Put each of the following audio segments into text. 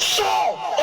100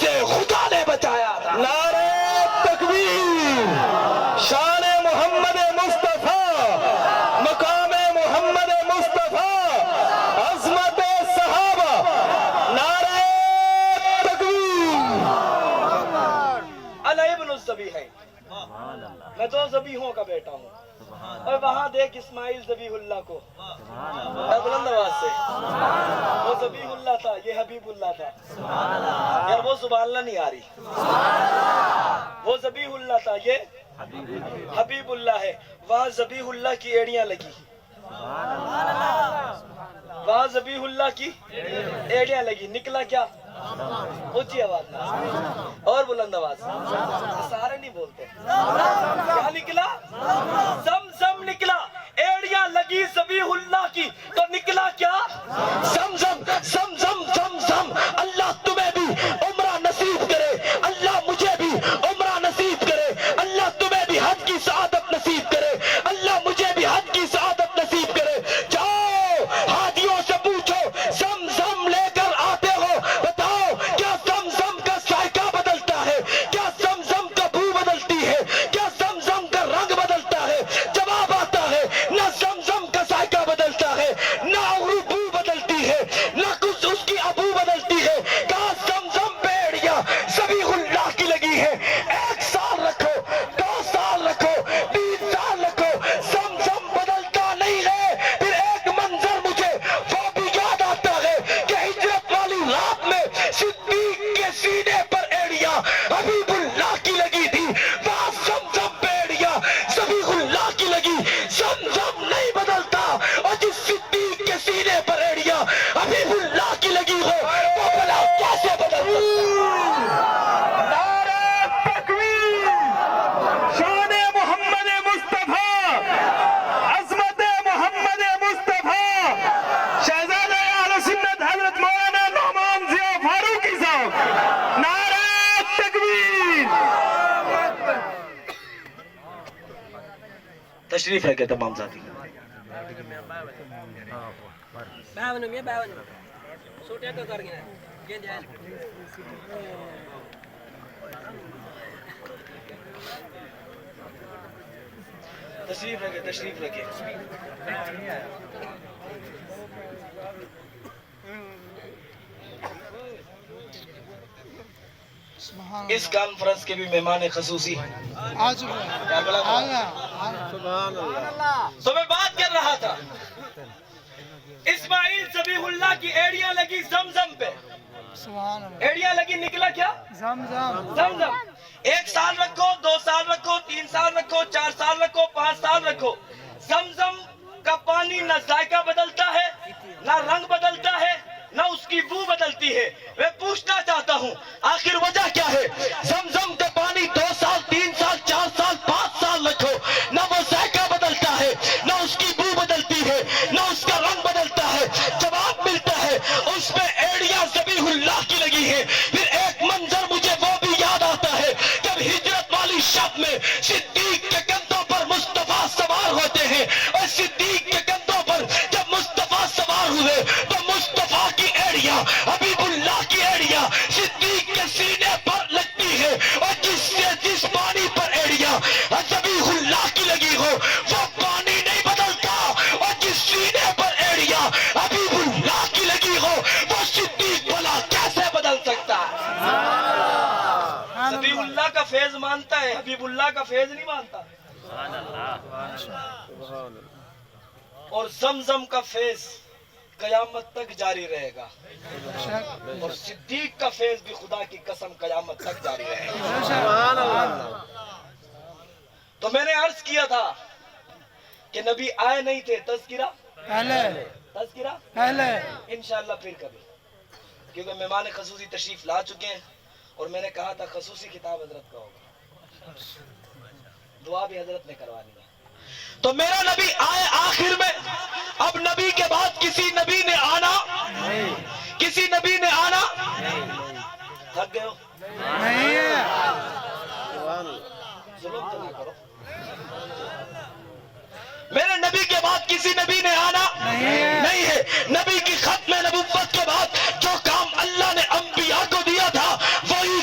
اسے خدا نے بچایا تھا۔ نعرہ تکبیر، شان محمد مصطفیٰ، مقام محمد مصطفیٰ، عظمت صحابہ، نعرہ تکبیر۔ انا ابن الذبیحین، سبحان اللہ، میں دو ذبیحوں کا بیٹا ہوں۔ اور وہاں دیکھ اسماعیل ذبیح اللہ کو، سبحان اللہ، بلند آواز سے، وہ ذبیح اللہ تھا، یہ حبیب اللہ تھا۔ یار وہ سبحان اللہ نہیں آ رہی، وہ ذبیح اللہ تھا، یہ حبیب اللہ ہے۔ وہاں ذبیح اللہ کی ایڑیاں لگی، وہاں ذبیح اللہ کی ایڑیاں لگی، نکلا کیا؟ اونچی آواز میں اور بلند آواز سے، سارے نہیں بولتے، کیا نکلا؟ زمزم نکلا۔ ایڑیاں لگی ذبیح اللہ کی تو نکلا کیا؟ زمزم، زمزم، زمزم۔ اللہ تمہیں بھی عمرہ نصیب کرے، اللہ مجھے بھی عمرہ نصیب کرے، اللہ تمہیں بھی حج کی سعادت نصیب کرے، اللہ مجھے بھی حج کی سعادت نصیب کرے۔ جاؤ ہادیوں سے پوچھو، زمزم لے کر آتے ہو، بتاؤ کیا زمزم کا ذائقہ بدلتا ہے؟ کیا زمزم کا بو بدلتی ہے؟ کیا زمزم کا رنگ بدلتا ہے؟ جواب آتا ہے نہ زمزم کا ذائقہ بدلتا ہے، نہ بو بدلتی ہے، نہ کچھ اس کی ابو بدلتی ہے۔ کہا زمزم پیڑیاں ذبیح اللہ کی لگی ہے، 1 سال رکھو، 2 سال رکھو، 3 سال رکھو، زمزم بدلتا نہیں ہے۔ پھر ایک منظر مجھے وہ بھی یاد آتا ہے کہ ہجرت والی رات میں صدیق کے سینے پر ایڑیاں حبیب اللہ کی لگی تھی، وہاں زمزم پیڑیاں ذبیح اللہ کی لگی۔ زمزم نہیں بدلتا، اور جس صدیق کے سینے پر ایڑیاں حبیب اللہ کی لگی ہو وہ بلا کیسے بدل سکتا؟ نعرہ تکبیر، شان محمد مصطفیٰ، عظمت محمد مصطفیٰ، شہزادہ اہل سنت حضرت مولانا نعمان ضیاء فاروقی صاحب، نعرہ تکبیر۔ تشریف رکھے تمام ساتھی۔ تشریف رکھے، تشریف رکھے۔ اس کانفرنس کے بھی مہمان خصوصی ہیں۔ کیا بلا تو میں بات کر رہا تھا، اسماعیل ذبیح اللہ کی ایڑیاں لگی زمزم پہ، ایڑیاں لگی، نکلا کیا؟ زمزم۔ 1 سال رکھو، 2 سال رکھو، 3 سال رکھو، 4 سال رکھو، 5 سال رکھو، زمزم کا پانی نہ ذائقہ بدلتا ہے، نہ رنگ بدلتا ہے، نہ اس کی بو بدلتی ہے۔ میں پوچھنا چاہتا ہوں آخر وجہ کیا ہے؟ زمزم کا پانی 2 سال، 3 سال، 4 سال، 5 سال رکھو، نہ وہ ذائقہ بدلتا ہے، نہ اس کی بو بدلتی ہے، نہ اس کا رنگ بدلتا ہے۔ جواب ملتا ہے اس میں ایڑیاں ذبیح اللہ کی لگی ہے۔ پھر ایک منظر مجھے وہ بھی یاد آتا ہے جب ہجرت والی شب میں صدیق کے کندھوں پر مصطفیٰ سوار ہوتے ہیں، اور صدیق کے کندھوں پر جب مصطفیٰ سوار ہوئے تو مصطفیٰ کی ایڑیاں، حبیب اللہ کی ایڑیاں صدیق کے سینے پر لگتی ہے، اور جس پانی پر ایڑیاں ذبیح اللہ کی لگی ہو وہ پانی نہیں بدلتا، اور جس سینے پر ایڑیاں حبیب اللہ کی لگی ہو وہ صدیق بھلا کیسے بدل سکتا ہے؟ ذبیح اللہ کا فیض مانتا ہے، حبیب اللہ کا فیض نہیں مانتا۔ سبحان اللہ، اور زمزم کا فیض قیامت تک جاری رہے گا، اور صدیق کا فیض بھی خدا کی قسم قیامت تک جاری رہے گا۔ تو میں نے عرض کیا تھا کہ نبی آئے نہیں تھے، تذکرہ انشاءاللہ پھر کبھی، کیونکہ مہمان خصوصی تشریف لا چکے ہیں، اور میں نے کہا تھا خصوصی خطاب حضرت کا ہوگا، دعا بھی حضرت نے کروانی ہے۔ تو میرا نبی آئے آخر میں، اب نبی کے بعد کسی نبی نے آنا، کسی نبی نے آنا، تھک گئے ہو؟ ظلم تو نہ کرو، میرے نبی کے بعد کسی نبی نے آنا نہیں ہے۔ نبی کی ختم نبوت کے بعد جو کام اللہ نے انبیاء کو دیا تھا وہی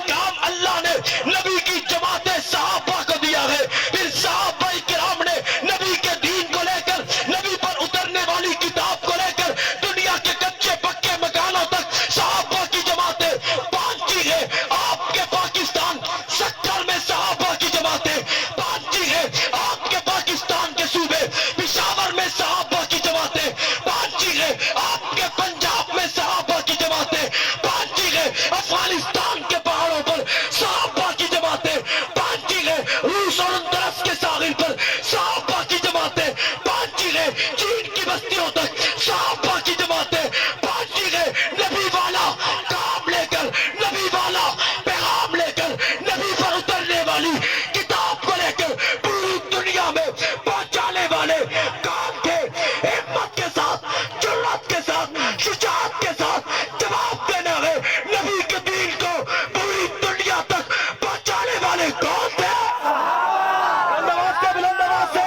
صحابہ کی جماعتیں پہنچتی گئے نبی والا کام لے کر، نبی والا پیغام لے کر، نبی پر اترنے والی کتاب کو لے کر پوری دنیا میں پہنچانے والے کام تھے۔ ہمت کے ساتھ، جرات کے ساتھ، شجاعت کے ساتھ جواب دینے والے نبی کے دین کو پوری دنیا تک پہنچانے والے کون تھے؟ بلند آواز سے، بلند آواز سے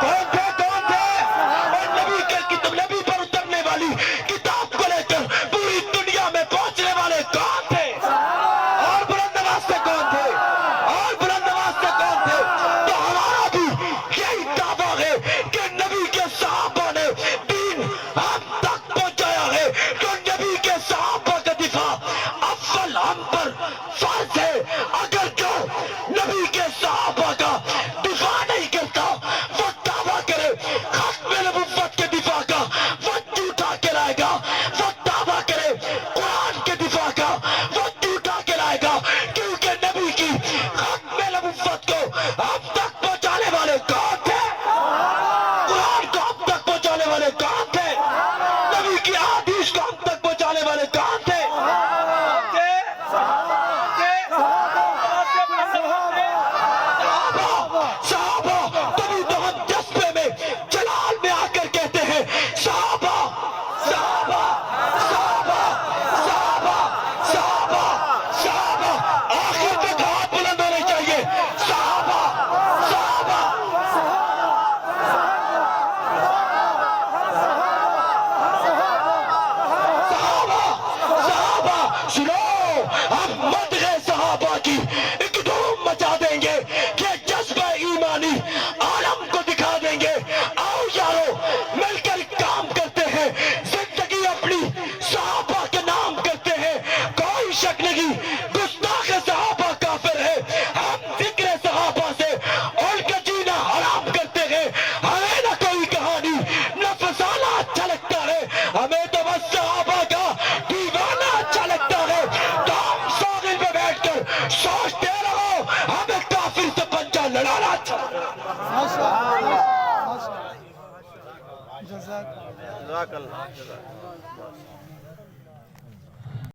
کون تھے؟ کون تھے؟ اور نبی کے کتاب، نبی پر اترنے والی کتاب کو لے کر پوری دنیا میں پہنچنے والے کون تھے؟ اور بلند آواز سے کون تھے؟ اور بلند آواز سے کون تھے؟ تو ہمارا بھی یہی دعویٰ ہے کہ نبی کے صحابہ نے دین ہم تک پہنچایا ہے، تو نبی کے صحابہ کا دفاع اول ہم پر فرض ہے۔ اگر جو نبی کے صحابہ کا دفاع نہیں کرتا وہ دعویٰ کرے ختم نبوت کے دفاع کا، وہ جھوٹا کہلائے گا۔ وہ دعویٰ کرے قرآن کے دفاع کا، وہ جھوٹا کہلائے گا، کیونکہ نبی کی ختم نبوت کو ہم تک پہنچانے والے کون تھے؟ قرآن کو ہم تک پہنچانے والے کون تھے؟ نبی کی حدیث کو ہم تک پہنچانے والے کون تھے؟ صحابہ تبھی تو ہم جذبے میں جلال میں آ کر کہتے ہیں صحابہ صحابہ صحابہ صحابہ صحابہ صحابہ، آخر تک ہاتھ بلند ہونے چاہیے، صحابہ صحابہ۔ صحابہ صحابہ سنو، ہم مدغ صحابہ کی ایک دھوم مچا دیں گے کہ جذبہ ایمانی عالم کو دکھا دیں گے۔ آؤ یارو مل کر کام کرتے ہیں، زندگی اپنی صحابہ کے نام کرتے ہیں۔ کوئی شک نہیں گستاخ صحابہ کافر ہے، ہم ذکر صحابہ سے ان کا جینا حرام کرتے ہیں۔ ہمیں نہ کوئی کہانی نہ فسانہ اچھا لگتا ہے، ہمیں تو بس صحابہ کا دیوانہ اچھا لگتا ہے۔ تو ہم ساحل میں بیٹھ کر سوچتے رہو، ہمیں کافر سے پنجہ لڑانا اچھا لگتا ہے۔ جزاک اللہ